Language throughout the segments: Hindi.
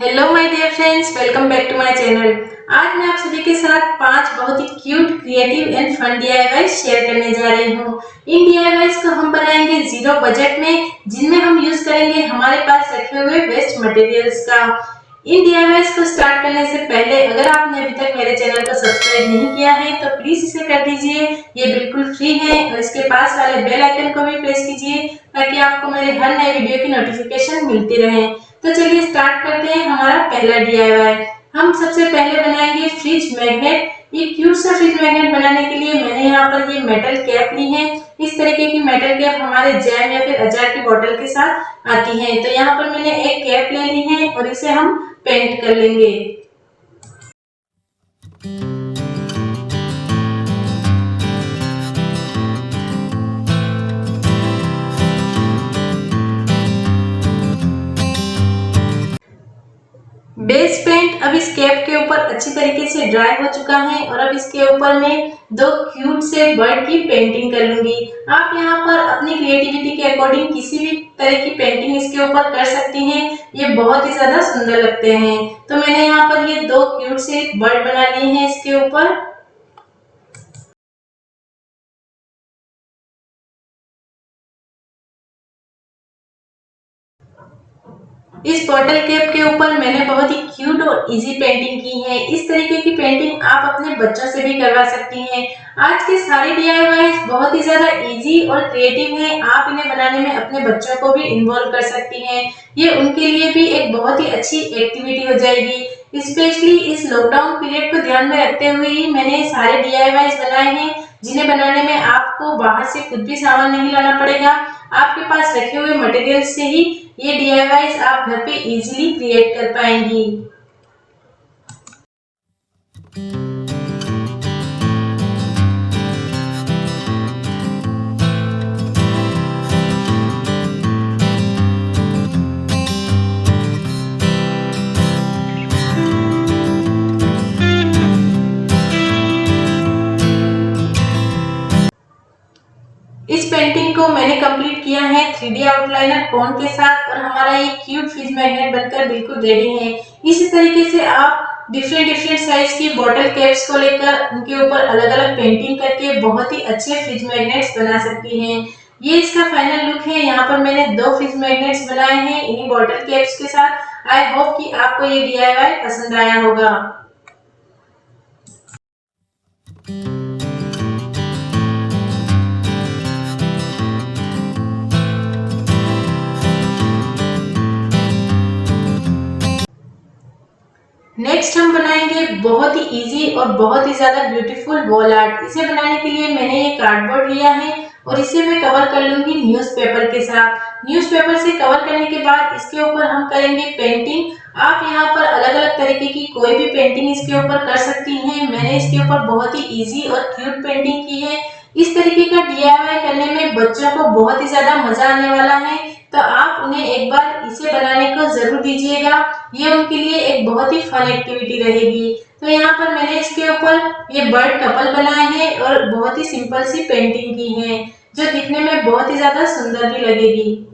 Hello my dear friends, welcome back to my channel. आज मैं आप सभी के साथ 5 बहुत ही cute, creative and fun DIY share करने जा रही हूँ। इन डीआईवाईज को हम बनाएंगे जीरो बजट में, जिनमें हम यूज करेंगे हमारे पास रखे हुए वेस्ट मटेरियल्स का। इन डीआईवाईज को स्टार्ट करने से पहले अगर आपने अभी तक मेरे चैनल को सब्सक्राइब नहीं किया है तो प्लीज इसे कर दीजिए। ये बिल्कुल फ्री है और इसके पास वाले बेल आइकन को भी प्रेस कीजिए ताकि आपको मेरे हर नए वीडियो की नोटिफिकेशन मिलती रहे। तो चलिए स्टार्ट करते हैं हमारा पहला डीआईवाई। हम सबसे पहले बनाएंगे फ्रिज मैग्नेट। ये क्यूट सा फ्रिज मैग्नेट बनाने के लिए मैंने यहाँ पर ये मेटल कैप ली है। इस तरीके की मेटल कैप हमारे जैम या फिर अचार की बोतल के साथ आती है। तो यहाँ पर मैंने एक कैप ले ली है और इसे हम पेंट कर लेंगे। बेस पेंट अब इस कैप के ऊपर अच्छी तरीके से ड्राई हो चुका है और अब इसके ऊपर मैं 2 क्यूट से बर्ड की पेंटिंग कर लूंगी। आप यहाँ पर अपनी क्रिएटिविटी के अकॉर्डिंग किसी भी तरह की पेंटिंग इसके ऊपर कर सकती हैं। ये बहुत ही ज्यादा सुंदर लगते हैं। तो मैंने यहाँ पर ये 2 क्यूट से बर्ड बना लिए हैं इसके ऊपर। इस बॉटल कैप के ऊपर मैंने बहुत ही क्यूट और इजी पेंटिंग की है। इस तरीके की पेंटिंग आप अपने बच्चों से भी करवा सकती हैं। आज के सारे डीआईवाईज बहुत ही ज्यादा इजी और क्रिएटिव हैं। आप इन्हें बनाने में अपने बच्चों को भी इन्वॉल्व कर सकती हैं। ये उनके लिए भी एक बहुत ही अच्छी एक्टिविटी हो जाएगी। स्पेशली इस लॉकडाउन पीरियड को ध्यान में रखते हुए ही मैंने सारे डीआईवाईज बनाए हैं, जिन्हें बनाने में आपको बाहर से कुछ भी सामान नहीं लाना पड़ेगा। आपके पास रखे हुए मटेरियल से ही ये डीआईवाईज आप घर पे इजीली क्रिएट कर पाएंगी। इस पेंटिंग को मैंने कंप्लीट किया है 3D आउटलाइनर कोन के साथ और हमारा ये क्यूट फ्रिज मैग्नेट बनकर बिल्कुल रेडी है। इसी तरीके से आप डिफरेंट साइज की बॉटल कैप्स को लेकर उनके ऊपर अलग अलग पेंटिंग करके बहुत ही अच्छे फ्रिज मैग्नेट्स बना सकती हैं। ये इसका फाइनल लुक है। यहाँ पर मैंने 2 फ्रिज मैग्नेट्स बनाए हैं इन्हीं बॉटल कैप्स के साथ। आई होप कि आपको ये डीआईवाई पसंद आया होगा। नेक्स्ट हम बनाएंगे बहुत ही इजी और बहुत ही ज्यादा ब्यूटीफुल वॉल आर्ट। इसे बनाने के लिए मैंने ये कार्डबोर्ड लिया है और इसे मैं कवर कर लूंगी न्यूज़पेपर के साथ। न्यूज़पेपर से कवर करने के बाद इसके ऊपर हम करेंगे पेंटिंग। आप यहाँ पर अलग अलग तरीके की कोई भी पेंटिंग इसके ऊपर कर सकती हैं। मैंने इसके ऊपर बहुत ही इजी और क्यूट पेंटिंग की है। इस तरीके का डीआईवाई करने में बच्चों को बहुत ही ज्यादा मजा आने वाला है। तो आप उन्हें एक बार इसे बनाने को जरूर दीजिएगा। ये उनके लिए एक बहुत ही फन एक्टिविटी रहेगी। तो यहाँ पर मैंने इसके ऊपर ये बर्ड कपल बनाए हैं और बहुत ही सिंपल सी पेंटिंग की है, जो दिखने में बहुत ही ज्यादा सुंदर भी लगेगी।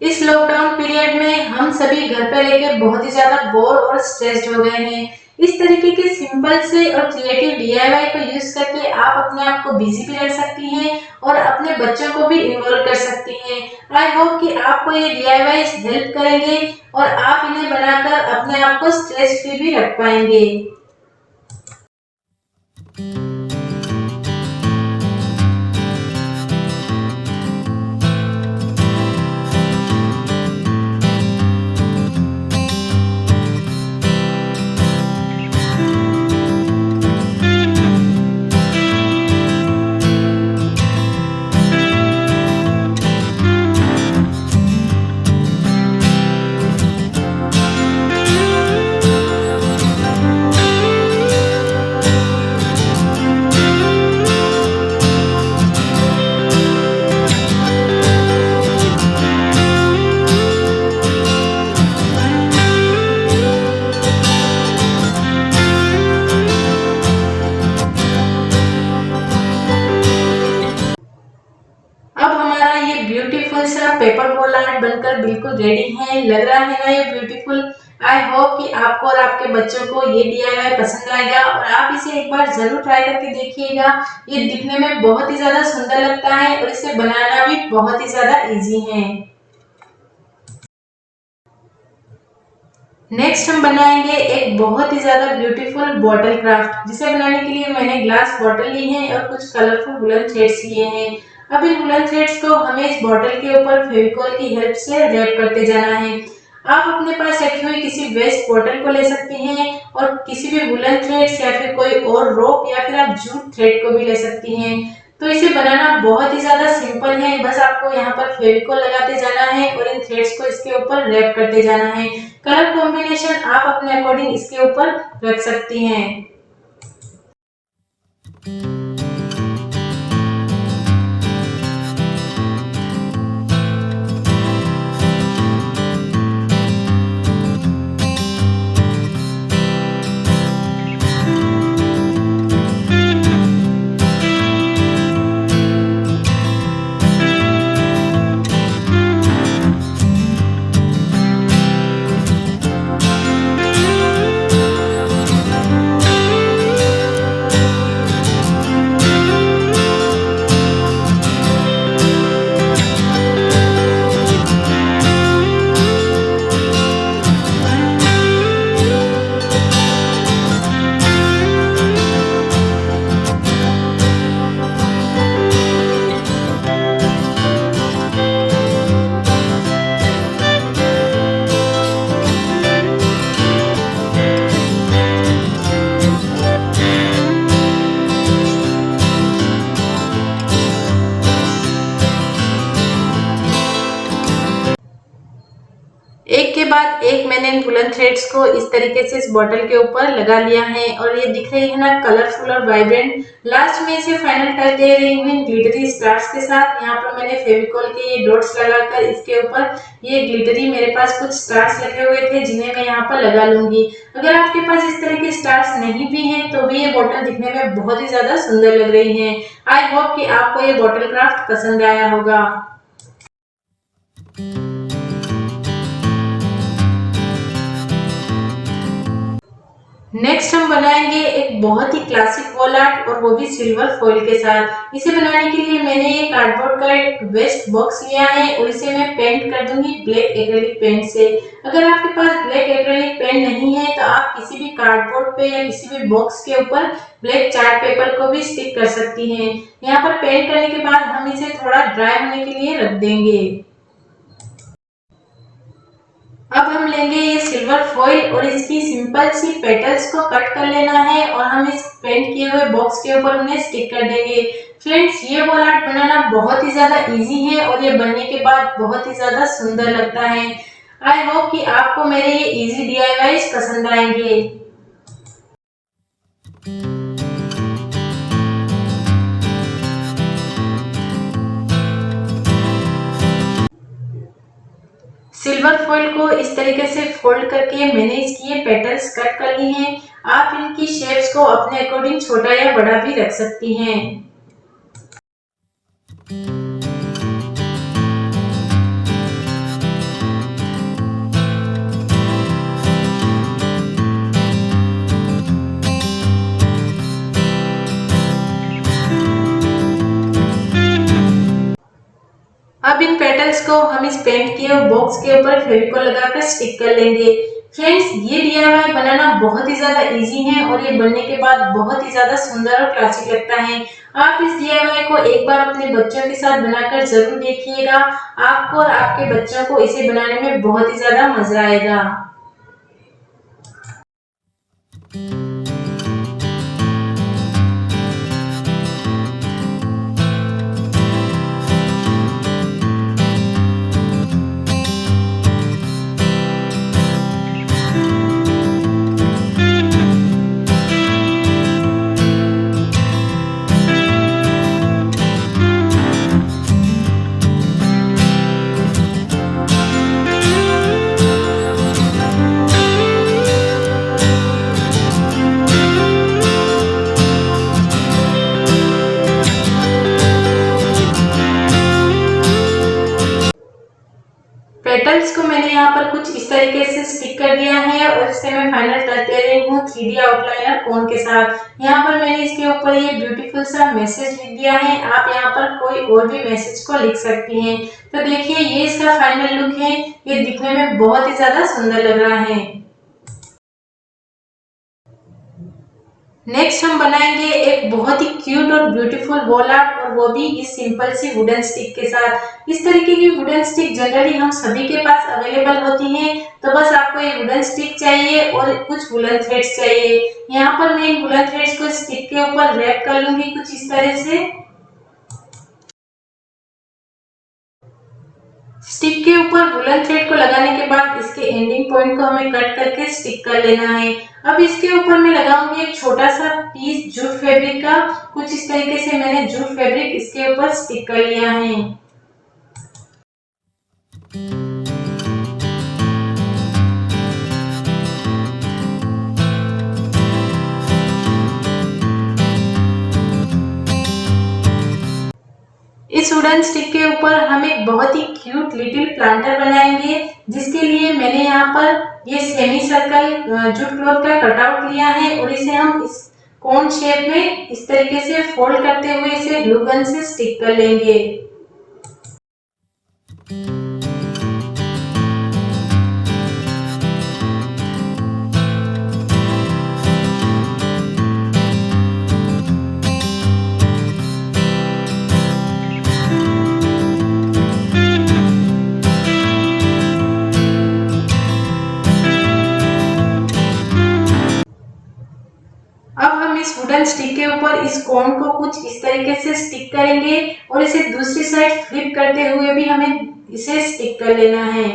इस लॉकडाउन पीरियड में हम सभी घर पे लेकर बहुत ही ज्यादा बोर और स्ट्रेस्ड हो गए हैं। इस तरीके के सिंपल से और क्रिएटिव डीआईवाई को यूज करके आप अपने आप को बिजी भी रख सकती हैं और अपने बच्चों को भी इन्वॉल्व कर सकती हैं। आई होप कि आपको ये डीआईवाई हेल्प करेंगे और आप इन्हें बनाकर अपने आप को स्ट्रेस फ्री भी रख पाएंगे। ये ब्यूटीफुल सा पेपर बॉल आर्ट बनकर बिल्कुल रेडी है। लग रहा है ना ये ब्यूटीफुल। आई होप कि आपको और आपके बच्चों को ये DIY पसंद आएगा और आप इसे एक बार जरूर ट्राई करके देखिएगा। ये दिखने में बहुत ही ज्यादा सुंदर लगता है और इसे बनाना भी बहुत ही ज्यादा इजी है। नेक्स्ट हम बनाएंगे एक बहुत ही ज्यादा ब्यूटीफुल बॉटल क्राफ्ट, जिसे बनाने के लिए मैंने ग्लास बॉटल ली है और कुछ कलरफुल वुलन थ्रेड्स लिए हैं। अब इन वुलन थ्रेड्स को हमें इस बॉटल के ऊपर फेविकॉल की हेल्प से रैप करते जाना है। आप अपने पास रखी हुई किसी वेस्ट बॉटल को ले सकते हैं और किसी भी वुलन थ्रेड्स या फिर कोई और रोप या फिर आप जूट थ्रेड को भी ले सकती हैं। तो इसे बनाना बहुत ही ज्यादा सिंपल है। बस आपको यहाँ पर फेविकॉल लगाते जाना है और इन थ्रेड्स को इसके ऊपर रैप करते जाना है। कलर कॉम्बिनेशन आप अपने अकॉर्डिंग इसके ऊपर रख सकती हैं। एक के बाद एक मैंने इन वुलन थ्रेड्स को इस तरीके से इस बॉटल के ऊपर लगा लिया है और ये दिख रही है ना कलरफुल और वाइब्रेंट। लास्ट में इसे फाइनल टच दे रही हूँ इन ग्लिटरी स्टार्स के साथ। यहाँ पर मैंने फेविकॉल के ये डॉट्स लगाकर इसके ऊपर ये ग्लिटरी मेरे पास कुछ स्टार्स लगे हुए थे जिन्हें मैं यहाँ पर लगा लूंगी। अगर आपके पास इस तरह के स्टार्स नहीं भी हैं तो भी ये बॉटल दिखने में बहुत ही ज्यादा सुंदर लग रही है। आई होप कि आपको ये बॉटल क्राफ्ट पसंद आया होगा। नेक्स्ट हम बनाएंगे एक बहुत ही क्लासिक वॉल आर्ट और वो भी सिल्वर फॉइल के साथ। इसे बनाने के लिए मैंने ये कार्डबोर्ड का एक वेस्ट बॉक्स लिया है और इसे मैं पेंट कर दूंगी ब्लैक एक्रेलिक पेंट से। अगर आपके पास ब्लैक एक्रेलिक पेंट नहीं है तो आप किसी भी कार्डबोर्ड पे या किसी भी बॉक्स के ऊपर ब्लैक चार्ट पेपर को भी स्टिक कर सकती हैं। यहाँ पर पेंट करने के बाद हम इसे थोड़ा ड्राई होने के लिए रख देंगे। अब हम लेंगे ये सिल्वर फॉइल और इसकी सिंपल सी पेटल्स को कट कर लेना है और हम इस पेंट किए हुए बॉक्स के ऊपर उन्हें स्टिक कर देंगे। फ्रेंड्स, ये वॉल आर्ट बनाना बहुत ही ज्यादा इजी है और ये बनने के बाद बहुत ही ज्यादा सुंदर लगता है। आई होप कि आपको मेरे ये इजी DIYs पसंद आएंगे। सिल्वर फॉइल को इस तरीके से फोल्ड करके मैंने इसकी ये पेटल्स कट कर ली हैं। आप इनकी शेप्स को अपने अकॉर्डिंग छोटा या बड़ा भी रख सकती हैं। अब इन पेटल्स को हम इस पेंट किए हुए बॉक्स के ऊपर फेविकॉल लगाकर स्टिक कर लेंगे। फ्रेंड्स, ये DIY बनाना बहुत ही ज्यादा इजी है और ये बनने के बाद बहुत ही ज्यादा सुंदर और क्लासिक लगता है। आप इस DIY को एक बार अपने बच्चों के साथ बनाकर जरूर देखिएगा। आपको और आपके बच्चों को इसे बनाने में बहुत ही ज्यादा मजा आएगा। पेटल्स को मैंने यहाँ पर कुछ इस तरीके से स्टिक कर दिया है और इसे मैं फाइनल टच दे रही हूँ 3D आउटलाइनर कोन के साथ। यहाँ पर मैंने इसके ऊपर ये ब्यूटीफुल सा मैसेज लिख दिया है। आप यहाँ पर कोई और भी मैसेज को लिख सकती हैं। तो देखिए ये इसका फाइनल लुक है। ये दिखने में बहुत ही ज्यादा सुंदर लग रहा है। नेक्स्ट हम बनाएंगे एक बहुत ही क्यूट और ब्यूटीफुल वॉल आर्ट, और वो भी इस सिंपल सी वुडन स्टिक के साथ। इस तरीके की वुडन स्टिक जनरली हम सभी के पास अवेलेबल होती हैं। तो बस आपको ये वुडन स्टिक चाहिए और कुछ वुलन थ्रेड्स चाहिए। यहाँ पर मैं इन वुलन थ्रेड्स को स्टिक के ऊपर रैप कर लूंगी कुछ इस तरह से। स्टिक के ऊपर वुलन थ्रेड को लगाने के बाद इसके एंडिंग पॉइंट को हमें कट करके स्टिक कर लेना है। अब इसके ऊपर मैं लगाऊंगी एक छोटा सा पीस जूट फैब्रिक का। कुछ इस तरीके से मैंने जूट फैब्रिक इसके ऊपर स्टिक कर लिया है। इस वुडन स्टिक के ऊपर हम एक बहुत ही क्यूट लिटिल प्लांटर बनाएंगे, जिसके लिए मैंने यहाँ पर ये सेमी सर्कल जूट क्लॉथ का कटआउट लिया है और इसे हम इस कोन शेप में इस तरीके से फोल्ड करते हुए इसे ग्लू गन से स्टिक कर लेंगे। इस वुडन स्टिक के ऊपर इस कोन को कुछ इस तरीके से स्टिक करेंगे और इसे दूसरी साइड फ्लिप करते हुए भी हमें इसे स्टिक कर लेना है।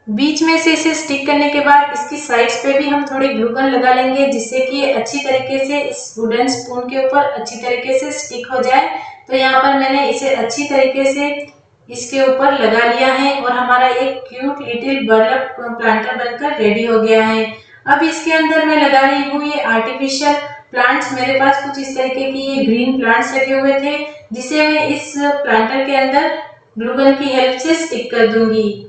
बीच में से इसे स्टिक करने के बाद इसकी साइड्स पे भी हम थोड़ी ग्लू गन लगा लेंगे, जिससे कि ये अच्छी तरीके से इस वुडन स्पून के ऊपर अच्छी तरीके से स्टिक हो जाए। तो यहाँ पर मैंने इसे अच्छी तरीके से इसके ऊपर लगा लिया है और हमारा एक क्यूट लिटिल बर्लप प्लांटर बनकर रेडी हो गया है। अब इसके अंदर मैं लगा रही हूँ ये आर्टिफिशियल प्लांट्स। मेरे पास कुछ इस तरीके की ये ग्रीन प्लांट्स लगे हुए थे, जिसे मैं इस प्लांटर के अंदर ग्लू गन की हेल्प से स्टिक कर दूंगी।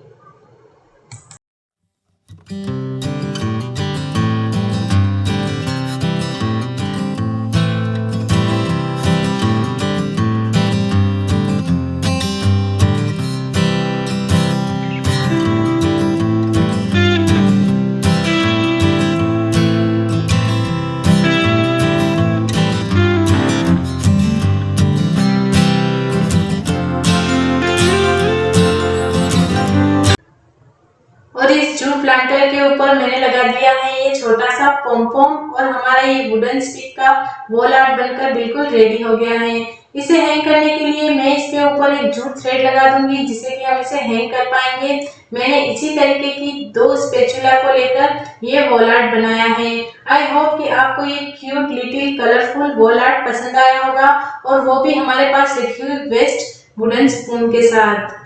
जूट प्लांटर के ऊपर मैंने लगा दिया है ये छोटा सा पॉम-पॉम और हमारा ये वुडन स्टिक का वॉल आर्ट बनकर बिल्कुल रेडी हो गया है। इसे हैंग करने के लिए मैं इसके ऊपर एक जूट थ्रेड लगा दूंगी, जिससे कि हम इसे हैंग कर पाएंगे। मैंने इसी तरीके की 2 स्पैचुला को लेकर ये वॉल आर्ट बनाया है। आई होप कि आपको ये cute little colourful wall art पसंद आया होगा, और वो भी हमारे पास रखी हुई वेस्ट वुडन स्पून के साथ।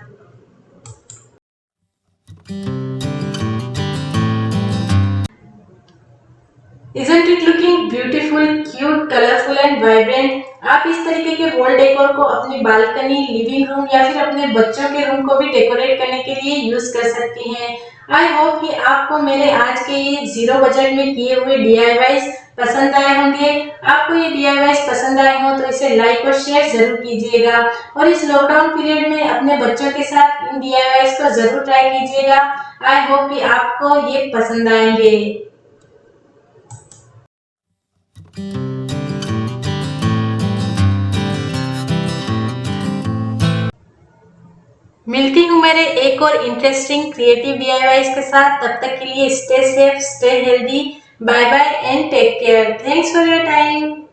Isn't it looking beautiful, cute, colorful and vibrant? आप इस तरीके के वॉल डेकोर को अपनी बालकनी, लिविंग रूम या फिर अपने बच्चों के रूम को भी डेकोरेट करने के लिए यूज कर सकती हैं। आई होप कि आपको मेरे आज के ये 0 बजट में किए हुए DIYs पसंद आए होंगे। आपको ये DIYs पसंद आए हो तो इसे लाइक और शेयर जरूर कीजिएगा, और इस लॉकडाउन पीरियड में अपने बच्चों के साथ इन DIYs को जरूर ट्राई कीजिएगा। आई होप कि आपको ये पसंद आएंगे। मिलती हूँ मेरे एक और इंटरेस्टिंग क्रिएटिव DIYs के साथ। तब तक के लिए stay safe, stay healthy, bye bye and take care. Thanks for your time.